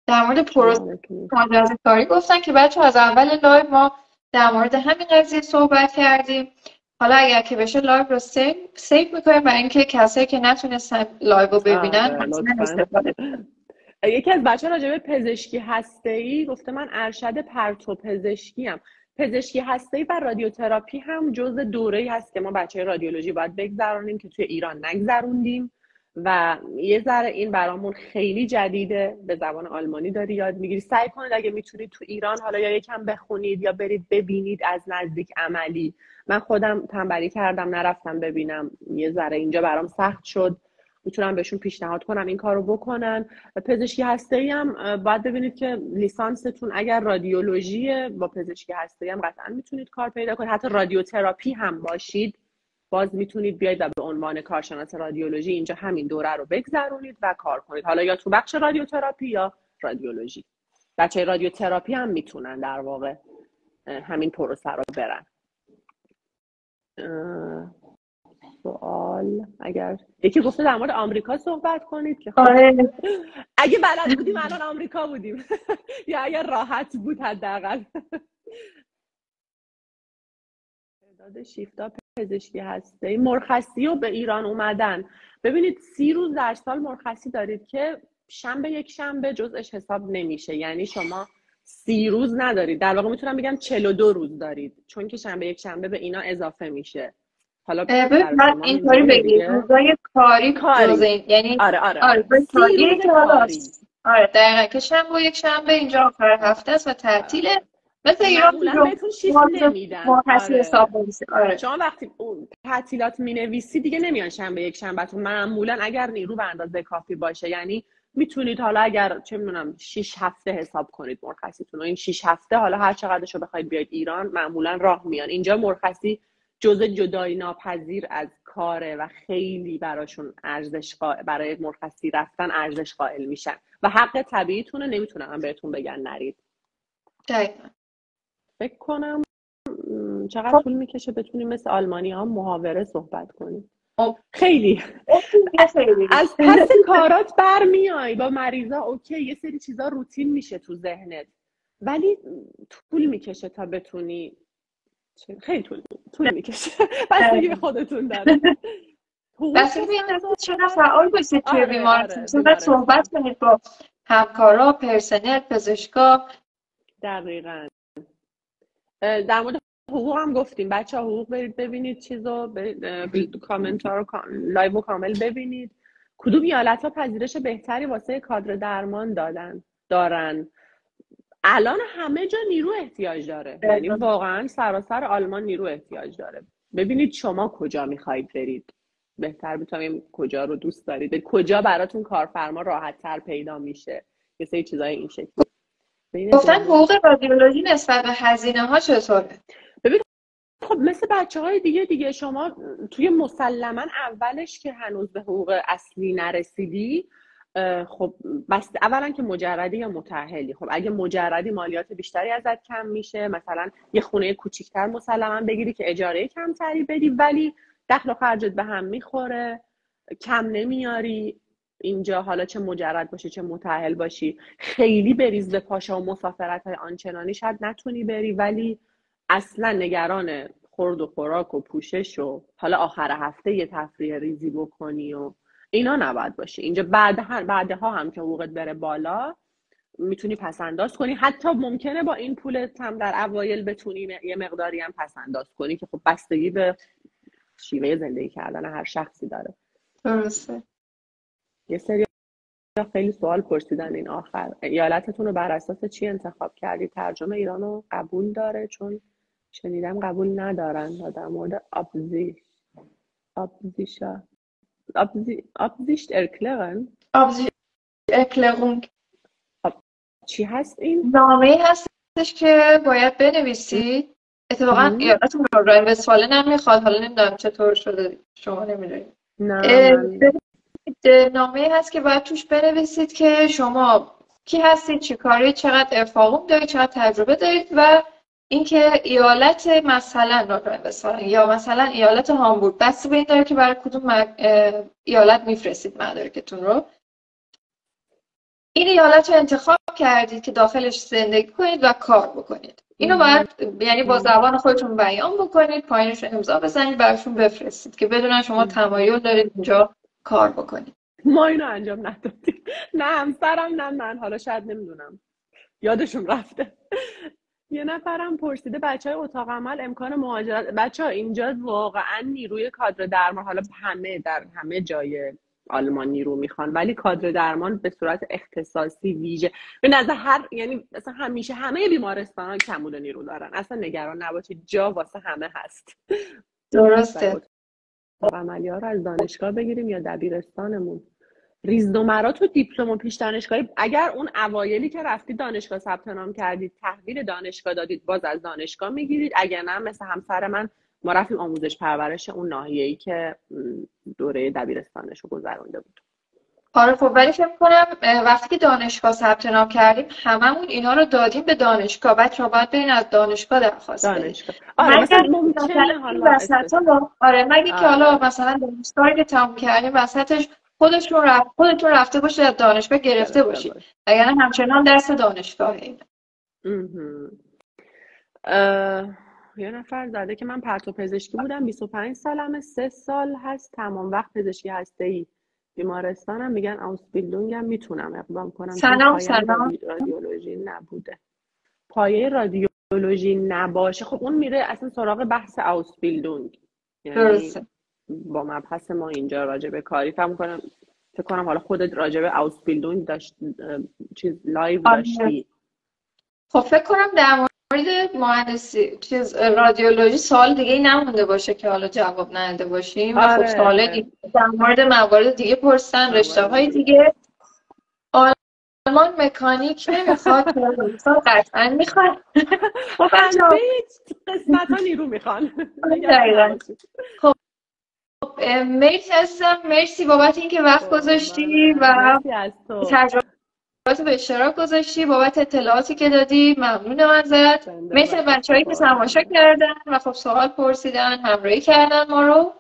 در مورد پروسه مجازی کاری گفتن که بچه از اول لایو ما در مورد همین قضیه صحبت کردیم. حالا اگر که بشه لایو رو سیو میکنیم برای اینکه کسایی که نتونستن لایو رو ببینن استفاده کنن. یکی از بچه‌ها راجع به پزشکی هسته‌ای گفته من ارشد پرتو پزشکیم. پزشکی هسته‌ای و رادیوتراپی هم جزء دوره‌ای هست که ما بچه‌های رادیولوژی باید بگذرونیم که توی ایران نگذروندیم و یه ذره این برامون خیلی جدیده. به زبان آلمانی داری یاد میگیری. سعی کنید اگه میتونید تو ایران حالا یا یکم بخونید یا برید ببینید از نزدیک عملی. من خودم تنبلی کردم نرفتم ببینم، یه ذره اینجا برام سخت شد. میتونم بهشون پیشنهاد کنم این کارو بکنن. پزشکی هسته‌ای هم باید ببینید که لیسانستون اگر رادیولوژی با پزشکی هسته‌ای هم قطعا میتونید کار پیدا کنید. حتی رادیوتراپی هم باشید باز میتونید بیاید و به عنوان کارشناس رادیولوژی اینجا همین دوره رو بگذرونید و کار کنید، حالا یا تو بخش رادیوتراپی یا رادیولوژی. بچه رادیوتراپی هم میتونن در واقع همین پروسه رو برن. سوال اگر یکی گفته در مورد آمریکا صحبت کنید که اگه بلد بودیم الان آمریکا بودیم یا اگر راحت بود حداقل. تعداد شیفتا پزشکی هسته مرخصی و به ایران اومدن. ببینید 30 روز در سال مرخصی دارید که شنبه یک شنبه جزءش حساب نمیشه، یعنی شما 30 روز ندارید، در واقع میتونم بگم 42 روز دارید، چون که شنبه یک شنبه به اینا اضافه میشه. حالا من اینطوری بگید روزای کاری یعنی آره دقیقاً که شنبه و یک شنبه اینجا آخر هفته است و تعطیله. مثل ایران بهتون شیفت نمیدن. شما وقتی تعطیلات مینویسی دیگه نمیان شنبه یک شنبهتون. معمولا اگر نیرو به اندازه کافی باشه، یعنی میتونید حالا اگر چه میدونم 6 هفته حساب کنید مرخصیتون و این 6 هفته حالا هر چقدرشو بخواید بیاید ایران معمولا راه میان. اینجا مرخصی جزء جدایی ناپذیر از کاره و خیلی براشون برای مرخصی رفتن ارزش قائل میشن و حق طبیعیتونه، نمیتونم بهتون بگن نرید. دقیقاً. فکر کنم چقدر طول میکشه بتونیم مثل آلمانی ها محاوره صحبت کنیم؟ خب خیلی خیلی از پس کارات برمیای با مریضا، اوکی یه سری چیزا روتین میشه تو ذهنت، ولی طول میکشه تا بتونی، خیلی طول میکشه. بستگی به خودتون داره. بس ببینید چقدر فعال باشید توی بیمارستان، چقدر صحبت کنید با همکارا، پرسنل، پزشکا. دقیقاً. در مورد حقوق هم گفتیم، بچه ها حقوق برید ببینید، چیزو کامنت ها رو لایو و کامل ببینید. کدوم ایالت ها پذیرش بهتری واسه کادر درمان دارن. الان همه جا نیرو احتیاج داره، یعنی واقعا سراسر آلمان نیرو احتیاج داره. ببینید شما کجا میخواید برید، بهتر بتونیم کجا رو دوست دارید، کجا براتون کارفرما راحت تر پیدا میشه، یه سری چیزای این شکلی. گفتن حقوق رادیولوژی نسبت به هزینه ها چطوره؟ ببین خب مثل بچه‌های دیگه شما توی مسلما اولش که هنوز به حقوق اصلی نرسیدی، خب بس اولا که مجردی یا متأهلی. خب اگه مجردی مالیات بیشتری ازت کم میشه، مثلا یه خونه کوچیک‌تر مسلما بگیری که اجاره کمتری بدی، ولی دخل و خرجت به هم میخوره، کم نمیاری اینجا. حالا چه مجرد باشی چه متأهل باشی، خیلی بریز به پاشا و مسافرت‌های آنچنانی شاید نتونی بری، ولی اصلا نگران خورد و خوراک و پوشش و حالا آخر هفته یه تفریح ریزی بکنی و اینا نباید باشه. اینجا بعدها هم که حقوقت بره بالا میتونی پسنداز کنی، حتی ممکنه با این پولت هم در اوایل بتونی یه مقداری هم پسنداز کنی که خب بستگی به شیوه زندگی کردن هر شخصی داره. درسته. یه سری خیلی سوال پرسیدن این آخر، ایالتتون رو بر اساس چی انتخاب کردی؟ ترجمه ایرانو قبول داره؟ چون شنیدم قبول ندارن. در مورد آبزیشت ارکلرونگ چی هست این؟ نامه‌ای هستش که باید بنویسی. اتفاقا ایالت نورن وستفالن هم میخواد، حالا نمیدونم چطور شده، شما نمیدونید. نامه‌ای هست که باید توش بنویسید که شما کی هستید، چی کاری، چقدر ارفاقوم دارید، چقدر تجربه دارید و اینکه ایالت مثلا نورن وستفالن یا مثلا ایالت هامبورگ، بسته به این داره که برای کدوم ایالت میفرستید مدارکتون رو. این ایالت رو انتخاب کردید که داخلش زندگی کنید و کار بکنید. اینو باید یعنی با زبان خودتون بیان بکنید، پایینش امضا بزنید، براشون بفرستید که بدونن شما تمایل دارید اینجا کار بکنید. ما اینو انجام ندادیم، نه همسرم نه من، حالا شاید نمیدونم یادشون رفته. یه نفرم پرسیده بچهای اتاق عمل امکان مهاجرت. بچه‌ها اینجا واقعا نیروی کادر درمان، حالا در همه جای آلمان نیرو میخوان، ولی کادر درمان به صورت اختصاصی ویژه به نظر یعنی مثلا همیشه همه بیمارستان‌ها کمبود نیرو دارن، اصلا نگران نباشید، جا واسه همه هست. درسته. عملی‌ها رو از دانشگاه بگیریم یا دبیرستانمون. ریزنمرات و دیپلم و پیش دانشگاهی، اگر اون اوایلی که رفتید دانشگاه ثبت نام کردید تحویل دانشگاه دادید، باز از دانشگاه میگیرید. اگر نه مثل همسر من ما رفتیم آموزش پرورش اون ناحیه‌ای که دوره دبیرستانش رو گذرونده بود. آره خب ولی فکر کنم وقتی که دانشگاه ثبت نام کردیم هممون اینا رو دادیم به دانشگاه، بچه‌ها باید برین از دانشگاه درخواست بدید. آره مثلا ممکنه حالا آره مگه که حالا مثلا دانشگاهی که تموم کردیم وسطش خودتون رفته باشید از دانشگاه گرفته باشید، اگر نه همچنان دست دانشگاهه. یه نفر زده که من پرتو پزشکی بودم، 25 سالمه، 3 سال هست تمام وقت پزشکی هسته‌ای بیمارستانم، میگن آوسبیلدونگم میتونم اقدام کنم. سلام رادیولوژی نبوده، پایه رادیولوژی نباشه، خب اون میره اصلا سراغ بحث آوسبیلدونگ، یعنی با مبحث ما اینجا راجع به کاری فکر کنم حالا خودت راجع به آوسبیلدونگ داشت چیز لایو داشتی. خب فکر کنم در مورد مهندسی رادیولوژی سوال دیگه ای نمونده باشه که حالا جواب نداده باشیم. و خب سوال دیگه در مورد موارد دیگه پرسن، رشته‌های دیگه. آلمان مکانیک نمیخواد، قطعا میخواد. خب قسمت ها نیرو میخوان. خب مرسی عزیزم، مرسی بابت اینکه وقت گذاشتی و تجربه به اشتراک گذاشتی، بابت اطلاعاتی که دادی ممنونم ازت. مثل بچه‌هایی که تماشا کردن و خب سوال پرسیدن، همراهی کردن ما رو.